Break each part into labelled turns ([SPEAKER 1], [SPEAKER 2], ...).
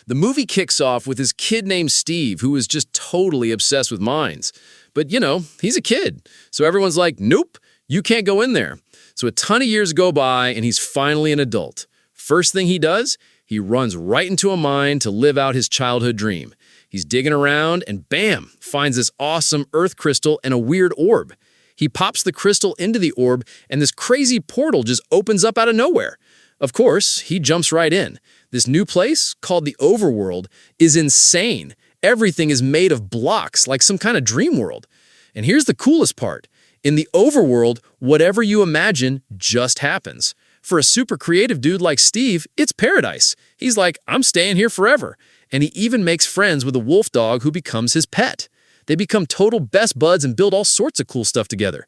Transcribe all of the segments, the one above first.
[SPEAKER 1] The movie kicks off with this kid named Steve who is just totally obsessed with mines. But, he's a kid. So everyone's like, nope, you can't go in there. So a ton of years go by and he's finally an adult. First thing he does, he runs right into a mine to live out his childhood dream. He's digging around and bam, finds this awesome earth crystal and a weird orb. He pops the crystal into the orb and this crazy portal just opens up out of nowhere. Of course, he jumps right in. This new place, called the Overworld, is insane. Everything is made of blocks, like some kind of dream world. And here's the coolest part. In the Overworld, whatever you imagine just happens. For a super creative dude like Steve, it's paradise. He's like, I'm staying here forever. And he even makes friends with a wolf dog who becomes his pet. They become total best buds and build all sorts of cool stuff together.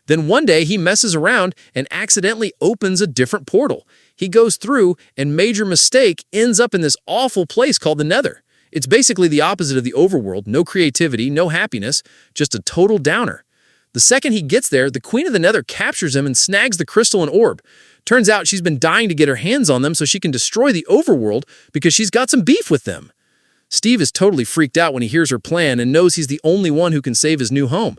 [SPEAKER 1] Then one day he messes around and accidentally opens a different portal. He goes through and major mistake ends up in this awful place called the Nether. It's basically the opposite of the Overworld, no creativity, no happiness, just a total downer. The second he gets there, the Queen of the Nether captures him and snags the crystal and orb. Turns out she's been dying to get her hands on them so she can destroy the Overworld because she's got some beef with them. Steve is totally freaked out when he hears her plan and knows he's the only one who can save his new home.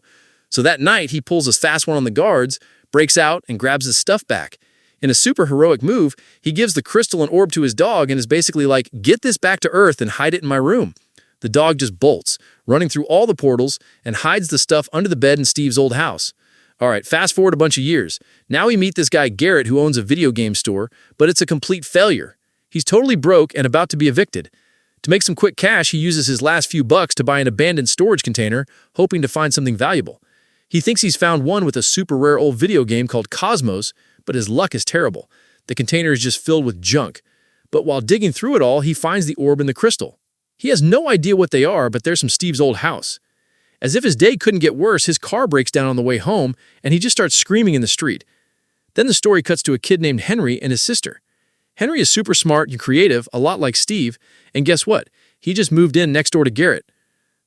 [SPEAKER 1] So that night, he pulls a fast one on the guards, breaks out, and grabs his stuff back. In a super heroic move, he gives the crystal and orb to his dog and is basically like, get this back to Earth and hide it in my room. The dog just bolts, running through all the portals, and hides the stuff under the bed in Steve's old house. All right, fast forward a bunch of years. Now we meet this guy Garrett who owns a video game store, but it's a complete failure. He's totally broke and about to be evicted. To make some quick cash, he uses his last few bucks to buy an abandoned storage container, hoping to find something valuable. He thinks he's found one with a super rare old video game called Cosmos, but his luck is terrible. The container is just filled with junk. But while digging through it all, he finds the orb and the crystal. He has no idea what they are, but they're from Steve's old house. As if his day couldn't get worse, his car breaks down on the way home, and he just starts screaming in the street. Then the story cuts to a kid named Henry and his sister. Henry is super smart and creative, a lot like Steve, and guess what? He just moved in next door to Garrett.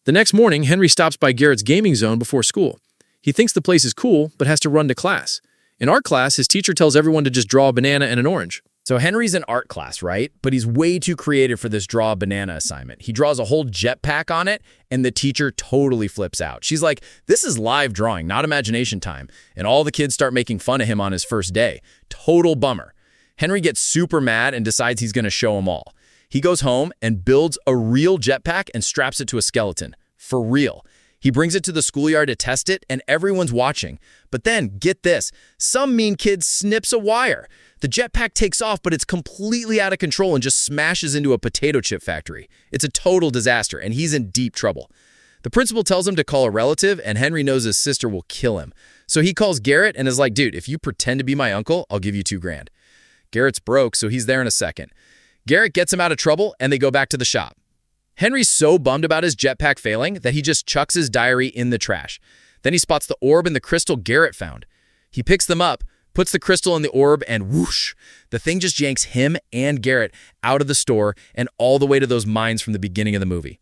[SPEAKER 1] The next morning, Henry stops by Garrett's gaming zone before school. He thinks the place is cool, but has to run to class. In art class, his teacher tells everyone to just draw a banana and an orange.
[SPEAKER 2] So Henry's in art class, right? But he's way too creative for this draw a banana assignment. He draws a whole jetpack on it, and the teacher totally flips out. She's like, this is live drawing, not imagination time. And all the kids start making fun of him on his first day. Total bummer. Henry gets super mad and decides he's going to show them all. He goes home and builds a real jetpack and straps it to a skeleton. For real. He brings it to the schoolyard to test it, and everyone's watching. But then, get this, some mean kid snips a wire. The jetpack takes off, but it's completely out of control and just smashes into a potato chip factory. It's a total disaster, and he's in deep trouble. The principal tells him to call a relative, and Henry knows his sister will kill him. So he calls Garrett and is like, dude, if you pretend to be my uncle, I'll give you $2,000. Garrett's broke, so he's there in a second. Garrett gets him out of trouble, and they go back to the shop. Henry's so bummed about his jetpack failing that he just chucks his diary in the trash. Then he spots the orb and the crystal Garrett found. He picks them up, puts the crystal in the orb, and whoosh, the thing just yanks him and Garrett out of the store and all the way to those mines from the beginning of the movie.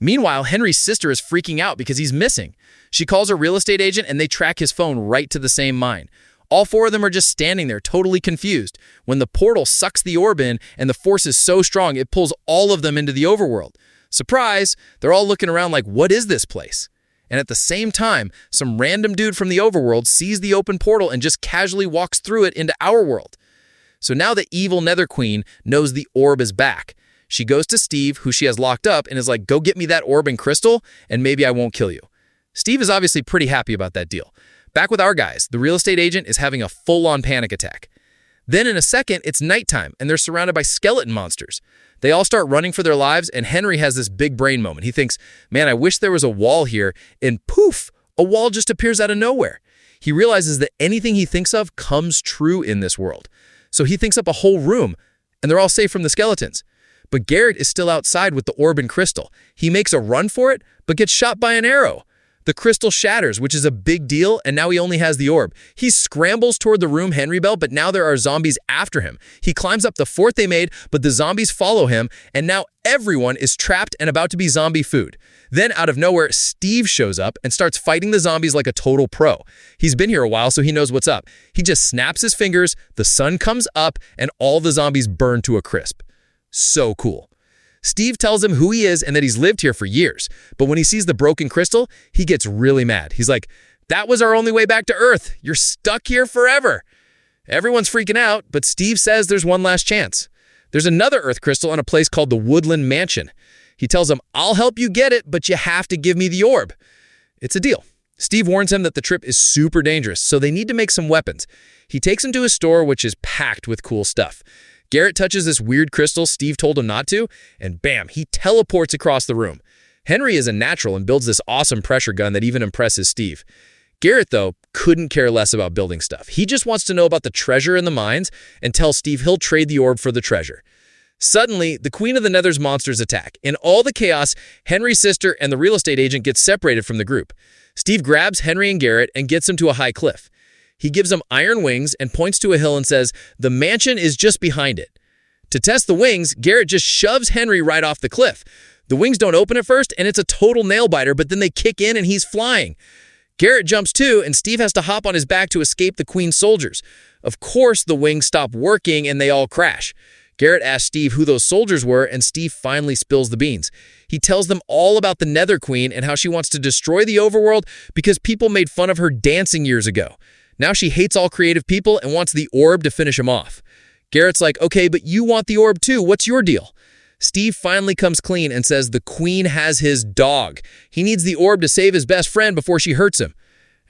[SPEAKER 2] Meanwhile, Henry's sister is freaking out because he's missing. She calls a real estate agent and they track his phone right to the same mine. All four of them are just standing there, totally confused, when the portal sucks the orb in and the force is so strong it pulls all of them into the overworld. Surprise, they're all looking around like, what is this place? And at the same time, some random dude from the overworld sees the open portal and just casually walks through it into our world. So now the evil Nether Queen knows the orb is back. She goes to Steve, who she has locked up, and is like, go get me that orb and crystal, and maybe I won't kill you. Steve is obviously pretty happy about that deal. Back with our guys, the real estate agent is having a full-on panic attack. Then in a second, it's nighttime, and they're surrounded by skeleton monsters. They all start running for their lives, and Henry has this big brain moment. He thinks, man, I wish there was a wall here, and poof, a wall just appears out of nowhere. He realizes that anything he thinks of comes true in this world. So he thinks up a whole room, and they're all safe from the skeletons. But Garrett is still outside with the orb and crystal. He makes a run for it, but gets shot by an arrow. The crystal shatters, which is a big deal, and now he only has the orb. He scrambles toward the room Henry built, but now there are zombies after him. He climbs up the fort they made, but the zombies follow him, and now everyone is trapped and about to be zombie food. Then, out of nowhere, Steve shows up and starts fighting the zombies like a total pro. He's been here a while, so he knows what's up. He just snaps his fingers, the sun comes up, and all the zombies burn to a crisp. So cool. Steve tells him who he is and that he's lived here for years. But when he sees the broken crystal, he gets really mad. He's like, "That was our only way back to Earth. You're stuck here forever." Everyone's freaking out, but Steve says there's one last chance. There's another Earth crystal in a place called the Woodland Mansion. He tells him, "I'll help you get it, but you have to give me the orb." It's a deal. Steve warns him that the trip is super dangerous, so they need to make some weapons. He takes him to his store, which is packed with cool stuff. Garrett touches this weird crystal Steve told him not to, and bam, he teleports across the room. Henry is a natural and builds this awesome pressure gun that even impresses Steve. Garrett, though, couldn't care less about building stuff. He just wants to know about the treasure in the mines and tells Steve he'll trade the orb for the treasure. Suddenly, the Queen of the Nether's monsters attack. In all the chaos, Henry's sister and the real estate agent get separated from the group. Steve grabs Henry and Garrett and gets them to a high cliff. He gives them iron wings and points to a hill and says, "The mansion is just behind it." To test the wings, Garrett just shoves Henry right off the cliff. The wings don't open at first, and it's a total nail-biter, but then they kick in and he's flying. Garrett jumps too, and Steve has to hop on his back to escape the Queen's soldiers. Of course, the wings stop working and they all crash. Garrett asks Steve who those soldiers were, and Steve finally spills the beans. He tells them all about the Nether Queen and how she wants to destroy the overworld because people made fun of her dancing years ago. Now she hates all creative people and wants the orb to finish him off. Garrett's like, "Okay, but you want the orb too. What's your deal?" Steve finally comes clean and says the Queen has his dog. He needs the orb to save his best friend before she hurts him.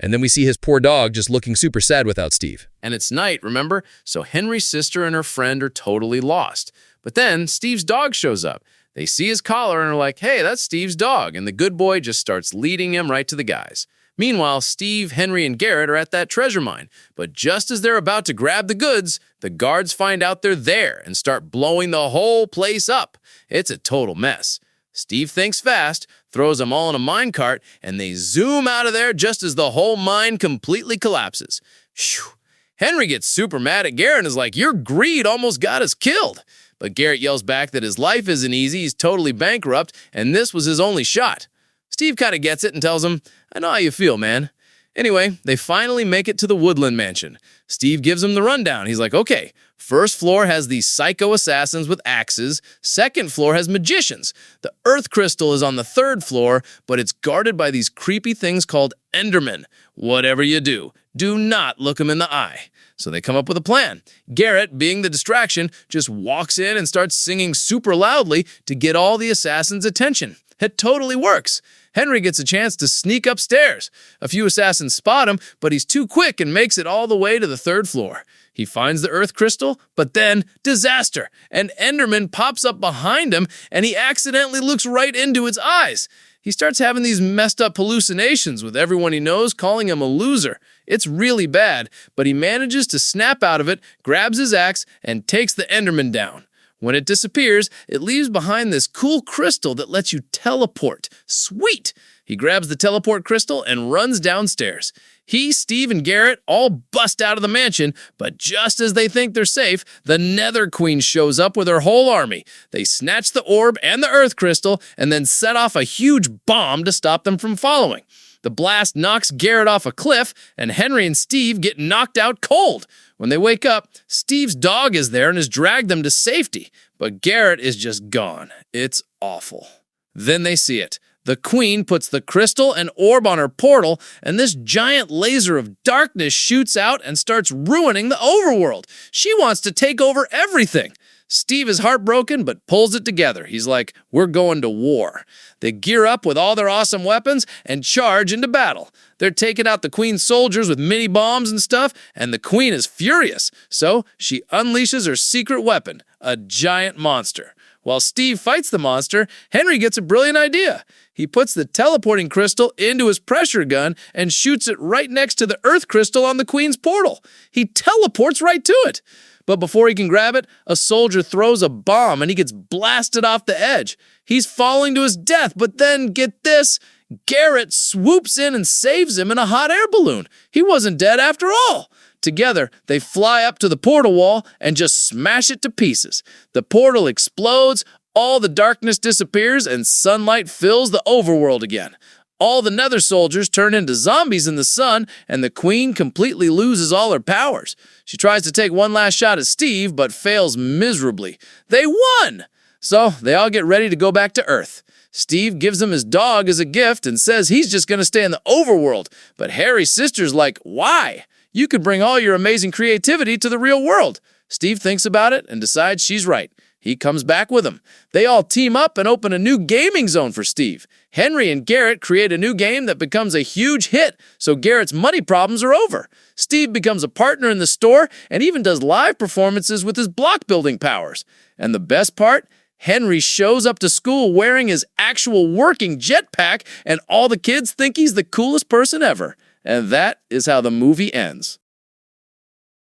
[SPEAKER 2] And then we see his poor dog just looking super sad without Steve.
[SPEAKER 1] And it's night, remember? So Henry's sister and her friend are totally lost. But then Steve's dog shows up. They see his collar and are like, "Hey, that's Steve's dog." And the good boy just starts leading him right to the guys. Meanwhile, Steve, Henry, and Garrett are at that treasure mine. But just as they're about to grab the goods, the guards find out they're there and start blowing the whole place up. It's a total mess. Steve thinks fast, throws them all in a minecart, and they zoom out of there just as the whole mine completely collapses. Phew. Henry gets super mad at Garrett and is like, "Your greed almost got us killed." But Garrett yells back that his life isn't easy, he's totally bankrupt, and this was his only shot. Steve kind of gets it and tells him, "I know how you feel, man." Anyway, they finally make it to the Woodland Mansion. Steve gives him the rundown. He's like, "Okay, first floor has these psycho assassins with axes. Second floor has magicians. The Earth Crystal is on the third floor, but it's guarded by these creepy things called Endermen. Whatever you do, do not look them in the eye." So they come up with a plan. Garrett, being the distraction, just walks in and starts singing super loudly to get all the assassins' attention. It totally works. Henry gets a chance to sneak upstairs. A few assassins spot him, but he's too quick and makes it all the way to the third floor. He finds the Earth Crystal, but then, disaster! An Enderman pops up behind him, and he accidentally looks right into its eyes. He starts having these messed up hallucinations with everyone he knows calling him a loser. It's really bad, but he manages to snap out of it, grabs his axe, and takes the Enderman down. When it disappears, it leaves behind this cool crystal that lets you teleport. Sweet! He grabs the teleport crystal and runs downstairs. He, Steve, and Garrett all bust out of the mansion, but just as they think they're safe, the Nether Queen shows up with her whole army. They snatch the orb and the Earth Crystal and then set off a huge bomb to stop them from following. The blast knocks Garrett off a cliff, and Henry and Steve get knocked out cold. When they wake up, Steve's dog is there and has dragged them to safety, but Garrett is just gone. It's awful. Then they see it. The Queen puts the crystal and orb on her portal, and this giant laser of darkness shoots out and starts ruining the overworld. She wants to take over everything. Steve is heartbroken, but pulls it together. He's like, "We're going to war." They gear up with all their awesome weapons and charge into battle. They're taking out the Queen's soldiers with mini bombs and stuff, and the Queen is furious. So she unleashes her secret weapon, a giant monster. While Steve fights the monster, Henry gets a brilliant idea. He puts the teleporting crystal into his pressure gun and shoots it right next to the Earth Crystal on the Queen's portal. He teleports right to it. But before he can grab it, a soldier throws a bomb and he gets blasted off the edge. He's falling to his death, but then, get this, Garrett swoops in and saves him in a hot air balloon. He wasn't dead after all. Together, they fly up to the portal wall and just smash it to pieces. The portal explodes, all the darkness disappears, and sunlight fills the overworld again. All the Nether soldiers turn into zombies in the sun, and the Queen completely loses all her powers. She tries to take one last shot at Steve, but fails miserably. They won! So they all get ready to go back to Earth. Steve gives him his dog as a gift and says he's just going to stay in the overworld. But Harry's sister's like, why? You could bring all your amazing creativity to the real world. Steve thinks about it and decides she's right. He comes back with him. They all team up and open a new gaming zone for Steve. Henry and Garrett create a new game that becomes a huge hit, so Garrett's money problems are over. Steve becomes a partner in the store and even does live performances with his block building powers. And the best part? Henry shows up to school wearing his actual working jetpack, and all the kids think he's the coolest person ever. And that is how the movie ends.